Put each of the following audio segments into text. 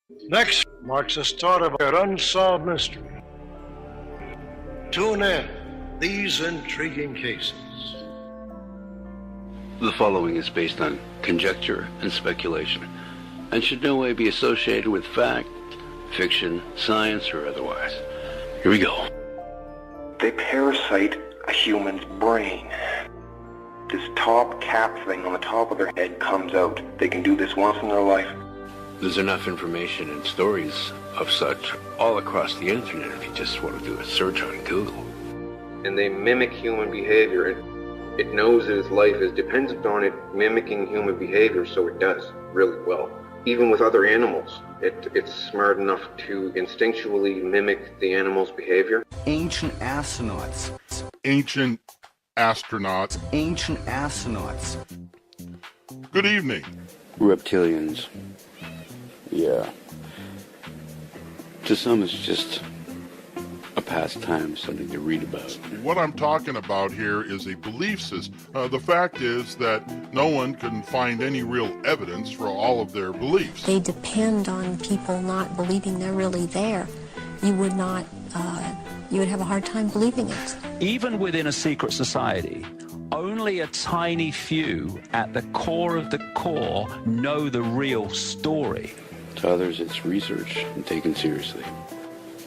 Next marks the start of an unsolved mystery. Tune in these intriguing cases. The following is based on conjecture and speculation, and should no way be associated with fact, fiction, science, or otherwise. Here we go. They parasite a human's brain. This top cap thing on the top of their head comes out. They can do this once in their life. There's enough information and stories of such all across the internet if you just want to do a search on Google. And they mimic human behavior. It knows that its life is dependent on it mimicking human behavior, so it does really well. Even with other animals, it's smart enough to instinctually mimic the animal's behavior. Ancient astronauts. Ancient astronauts. Ancient astronauts. Good evening. Reptilians. Yeah. To some, it's just a pastime, something to read about. What I'm talking about here is a belief system. The fact is that no one can find any real evidence for all of their beliefs. They depend on people not believing they're really there. You would not, you would have a hard time believing it. Even within a secret society, only a tiny few at the core of the core know the real story. To others, it's research and taken seriously.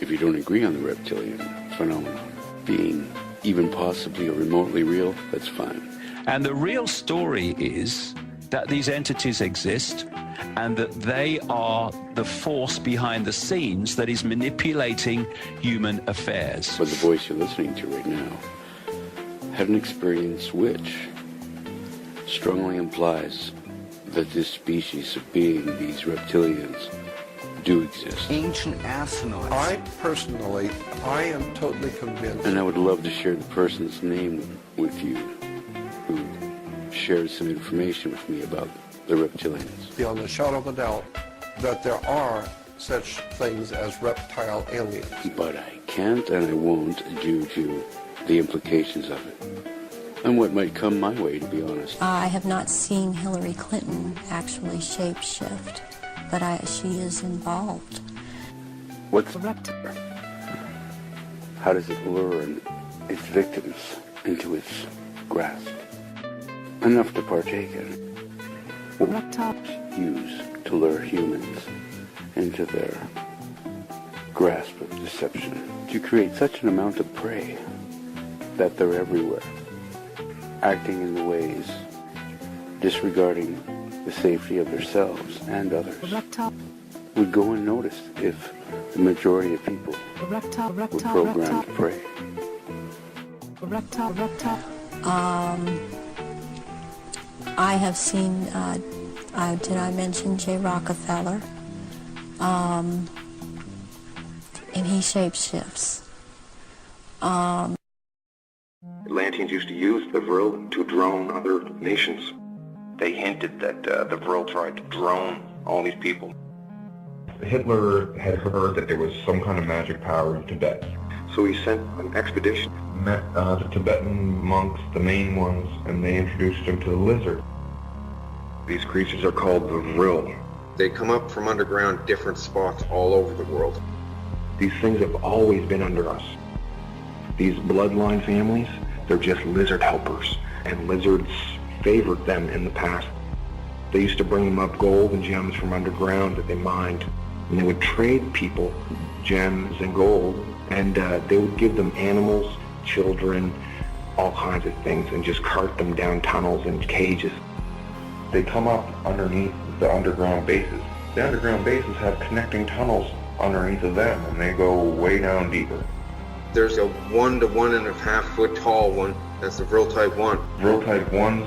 If you don't agree on the reptilian phenomenon being even possibly or remotely real, that's fine. And the real story is that these entities exist and that they are the force behind the scenes that is manipulating human affairs. But the voice you're listening to right now had an experience which strongly implies that this species of being, these reptilians, do exist. Ancient astronauts. I am totally convinced. And I would love to share the person's name with you who shared some information with me about the reptilians. Beyond a shadow of a doubt that there are such things as reptile aliens. But I can't and I won't due to the implications of it. And what might come my way, to be honest. I have not seen Hillary Clinton actually shapeshift, but she is involved. What's a reptile? How does it lure its victims into its grasp? Enough to partake in. What reptiles use to lure humans into their grasp of deception? To create such an amount of prey that they're everywhere, acting in the ways disregarding the safety of themselves and others, would go unnoticed if the majority of people were programmed to prey. I have seen, did I mention J. Rockefeller? And he shapeshifts. Atlanteans used to use the Vril to drone other nations. They hinted that the Vril tried to drone all these people. Hitler had heard that there was some kind of magic power in Tibet. So he sent an expedition. Met the Tibetan monks, the main ones, and they introduced him to the lizard. These creatures are called the Vril. They come up from underground different spots all over the world. These things have always been under us. These bloodline families, they're just lizard helpers, and lizards favored them in the past. They used to bring them up gold and gems from underground that they mined, and they would trade people gems and gold, and they would give them animals, children, all kinds of things, and just cart them down tunnels and cages. They come up underneath the underground bases. The underground bases have connecting tunnels underneath of them, and they go way down deeper. There's a 1 to 1.5 foot tall one. That's the Vril Type 1. Vril Type 1s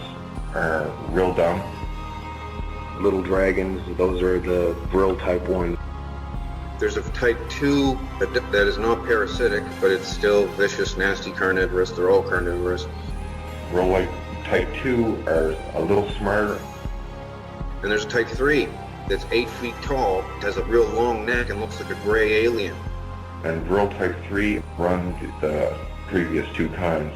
are real dumb. Little dragons, those are the Vril Type 1. There's a Type 2 that is not parasitic, but it's still vicious, nasty, carnivorous. They're all carnivorous. Vril Type 2 are a little smarter. And there's a Type 3 that's 8 feet tall, has a real long neck, and looks like a gray alien. And Vril Type 3 run the previous two kinds.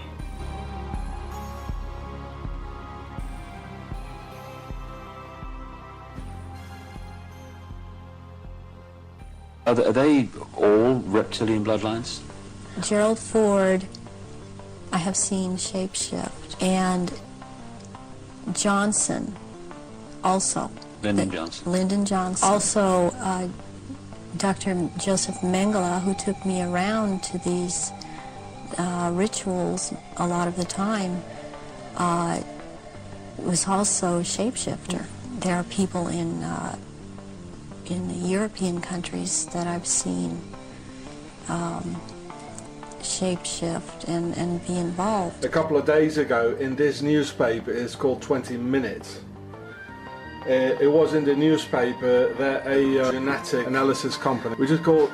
Are they all reptilian bloodlines? Gerald Ford, I have seen shapeshift, and Johnson also. Lyndon Johnson. Lyndon Johnson. Also, Dr. Joseph Mengele, who took me around to these rituals a lot of the time, was also shapeshifter. There are people in the European countries that I've seen shapeshift and be involved. A couple of days ago in this newspaper, it's called 20 Minutes. It was in the newspaper that a genetic analysis company, which is called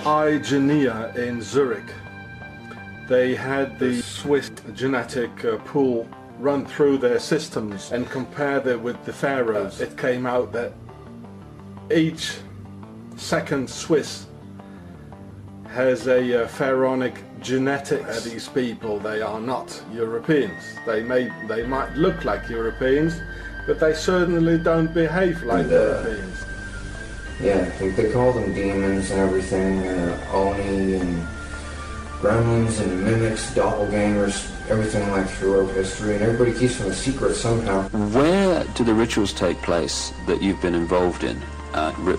iGenia in Zurich, they had the Swiss genetic pool run through their systems and compared it with the pharaohs. It came out that each second Swiss has a pharaonic genetics. These people, they are not Europeans. They might look like Europeans, but they certainly don't behave like Europeans. Yeah, they call them demons and everything, Oni and gremlins and mimics, doppelgangers, everything like throughout history, and everybody keeps them a secret somehow. Where do the rituals take place that you've been involved in,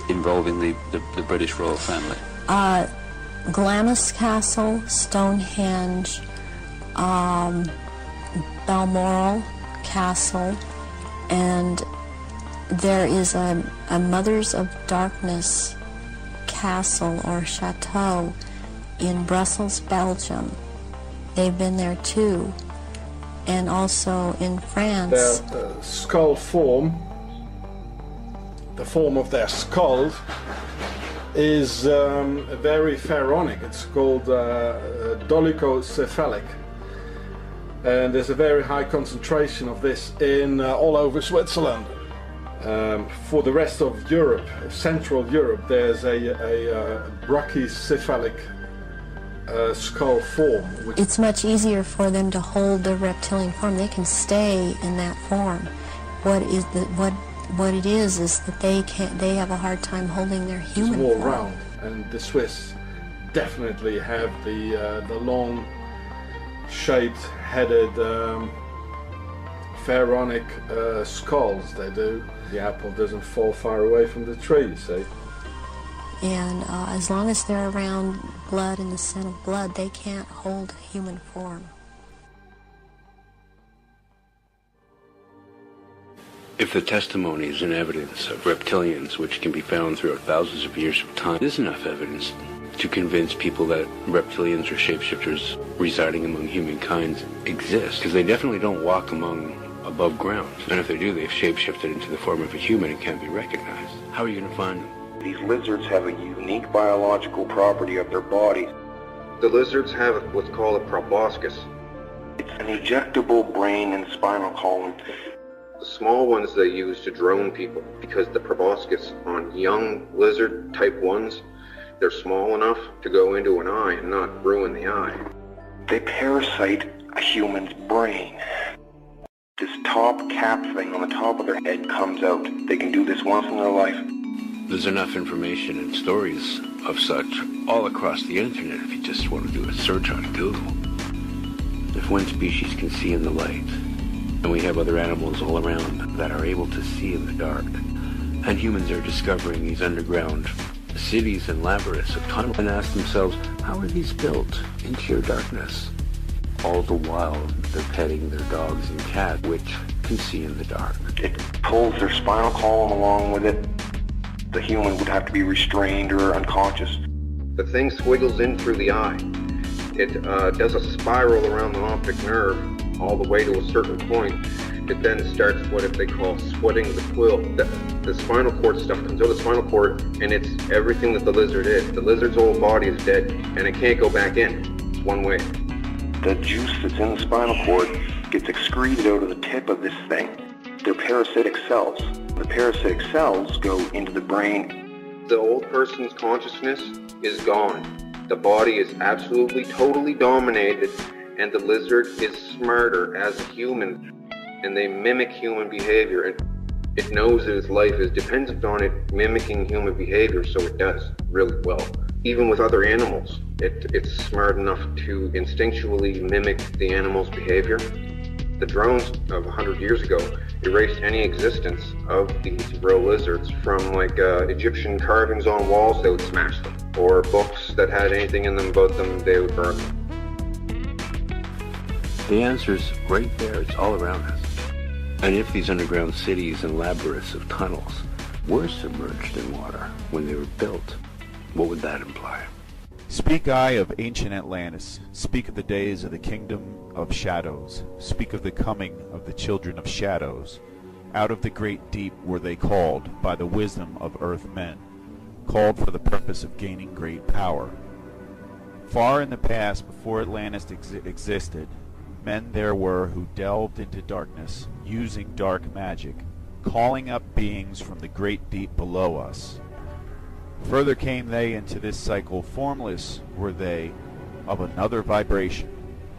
involving the British royal family? Glamis Castle, Stonehenge, Balmoral Castle, and there is a Mothers of Darkness castle or chateau in Brussels, Belgium. They've been there too, and also in France. Their skull form, the form of their skull, is very pharaonic. It's called dolichocephalic, and there's a very high concentration of this in all over Switzerland. For the rest of Europe, Central Europe, there's a brachycephalic skull form. It's much easier for them to hold the reptilian form. They can stay in that form. What it is that they have a hard time holding their human form. It's more form. round, and the Swiss definitely have the long shaped headed pharaonic skulls. They do. The apple doesn't fall far away from the tree, you see. And as long as they're around blood and the scent of blood, they can't hold human form. If the testimonies and evidence of reptilians, which can be found throughout thousands of years of time, is enough evidence to convince people that reptilians or shapeshifters residing among humankind exist, because they definitely don't walk above ground. And if they do, they've shapeshifted into the form of a human and can't be recognized. How are you going to find them? These lizards have a unique biological property of their bodies. The lizards have what's called a proboscis. It's an ejectable brain and spinal column. The small ones they use to drone people, because the proboscis on young lizard type 1s, they're small enough to go into an eye and not ruin the eye. They parasite a human's brain. This top cap thing on the top of their head comes out. They can do this once in their life. There's enough information and stories of such all across the internet if you just want to do a search on Google. If one species can see in the light, and we have other animals all around that are able to see in the dark, and humans are discovering these underground cities and labyrinths of tunnels and ask themselves, how are these built in sheer darkness? All the while, they're petting their dogs and cats, which can see in the dark. It pulls their spinal column along with it. The human would have to be restrained or unconscious. The thing squiggles in through the eye. It does a spiral around the optic nerve all the way to a certain point. It then starts what they call sweating the quill. The spinal cord stuff comes out of the spinal cord, and it's everything that the lizard is. The lizard's whole body is dead, and it can't go back in. It's one way. The juice that's in the spinal cord gets excreted out of the tip of this thing. They're parasitic cells. The parasitic cells go into the brain. The old person's consciousness is gone. The body is absolutely, totally dominated, and the lizard is smarter as a human, and they mimic human behavior. And it knows that its life is dependent on it mimicking human behavior, so it does really well. Even with other animals, it's smart enough to instinctually mimic the animal's behavior. The drones of 100 years ago erased any existence of these Vril lizards from Egyptian carvings on walls. They would smash them, or books that had anything in them about them, they would burn them. The answer's right there. It's all around us. And if these underground cities and labyrinths of tunnels were submerged in water when they were built, what would that imply? Speak I of ancient Atlantis, speak of the days of the kingdom of shadows, speak of the coming of the children of shadows. Out of the great deep were they called by the wisdom of earth men, called for the purpose of gaining great power. Far in the past, before Atlantis existed, men there were who delved into darkness, using dark magic, calling up beings from the great deep below us. Further came they into this cycle, formless were they, of another vibration,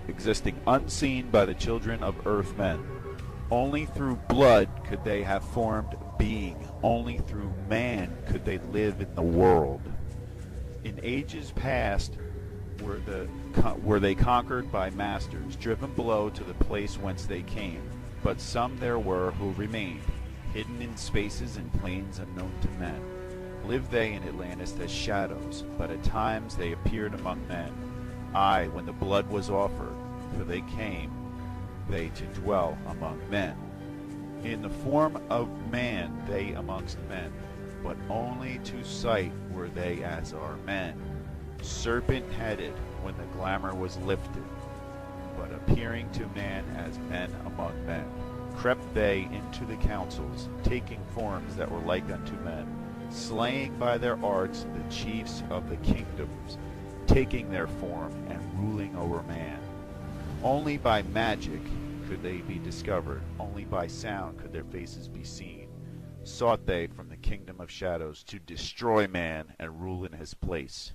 existing unseen by the children of earth men. Only through blood could they have formed being, only through man could they live in the world. In ages past were they conquered by masters, driven below to the place whence they came, but some there were who remained, hidden in spaces and plains unknown to men. Lived they in Atlantis as shadows, but at times they appeared among men. Aye, when the blood was offered, for they came, they to dwell among men. In the form of man they amongst men, but only to sight were they as are men. Serpent-headed when the glamour was lifted, but appearing to man as men among men. Crept they into the councils, taking forms that were like unto men, slaying by their arts the chiefs of the kingdoms, taking their form and ruling over man. Only by magic could they be discovered, only by sound could their faces be seen. Sought they from the kingdom of shadows to destroy man and rule in his place.